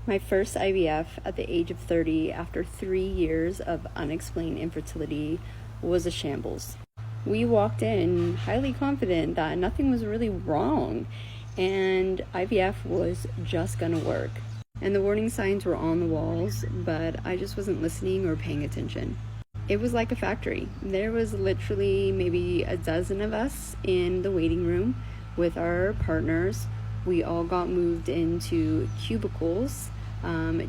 My first IVF at the age of 30 after 3 years of unexplained infertility was a shambles. We walked in highly confident that nothing was really wrong and IVF was just gonna work. And the warning signs were on the walls, but I just wasn't listening or paying attention. It was like a factory. There was literally maybe a dozen of us in the waiting room with our partners. We all got moved into cubicles,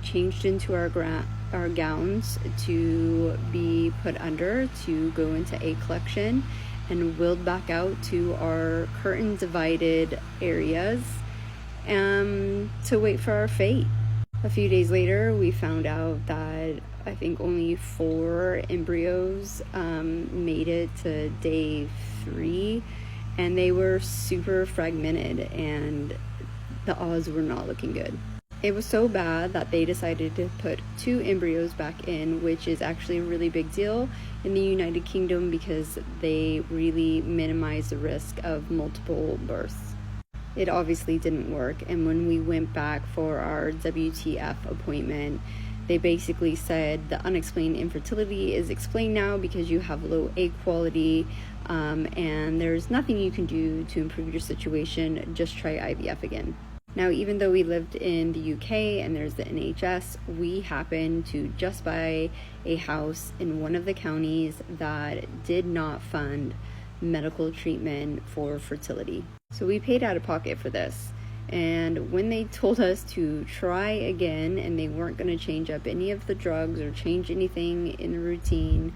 changed into our gowns to be put under to go into egg collection, and wheeled back out to our curtain divided areas to wait for our fate. A few days later, we found out that I think only 4 embryos made it to day 3, and they were super fragmented, and the odds were not looking good. It was so bad that they decided to put 2 embryos back in, which is actually a really big deal in the United Kingdom because they really minimize the risk of multiple births. It obviously didn't work, and when we went back for our WTF appointment, they basically said the unexplained infertility is explained now because you have low egg quality, and there's nothing you can do to improve your situation. Just try IVF again. Now, even though we lived in the UK and there's the NHS, we happened to just buy a house in one of the counties that did not fund medical treatment for fertility. So we paid out of pocket for this. And when they told us to try again and they weren't going to change up any of the drugs or change anything in the routine,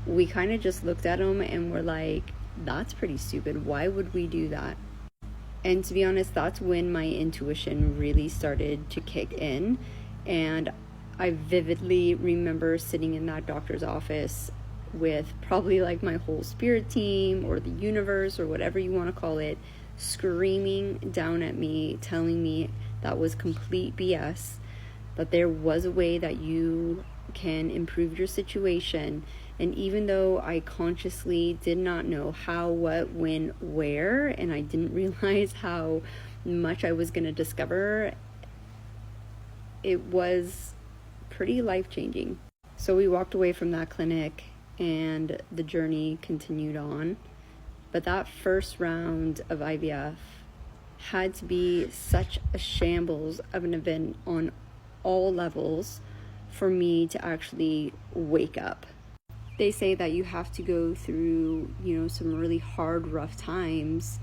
we kind of just looked at them and were like, that's pretty stupid. Why would we do that? And to be honest, that's when my intuition really started to kick in. And I vividly remember sitting in that doctor's office with probably like my whole spirit team or the universe or whatever you want to call it, screaming down at me, telling me that was complete BS, that there was a way that you can improve your situation. And even though I consciously did not know how, what, when, where, and I didn't realize how much I was going to discover, it was pretty life-changing. So we walked away from that clinic and the journey continued on. But that first round of IVF had to be such a shambles of an event on all levels for me to actually wake up. They say that you have to go through, some really hard, rough times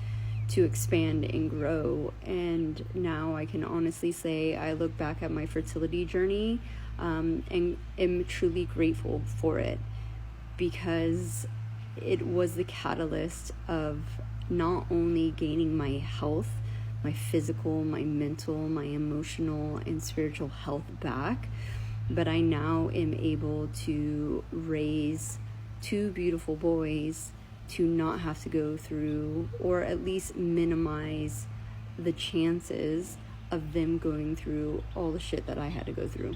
to expand and grow. And now I can honestly say I look back at my fertility journey and am truly grateful for it, because it was the catalyst of not only gaining my health, my physical, my mental, my emotional, and spiritual health back, but I now am able to raise 2 beautiful boys to not have to go through, or at least minimize the chances of them going through all the shit that I had to go through.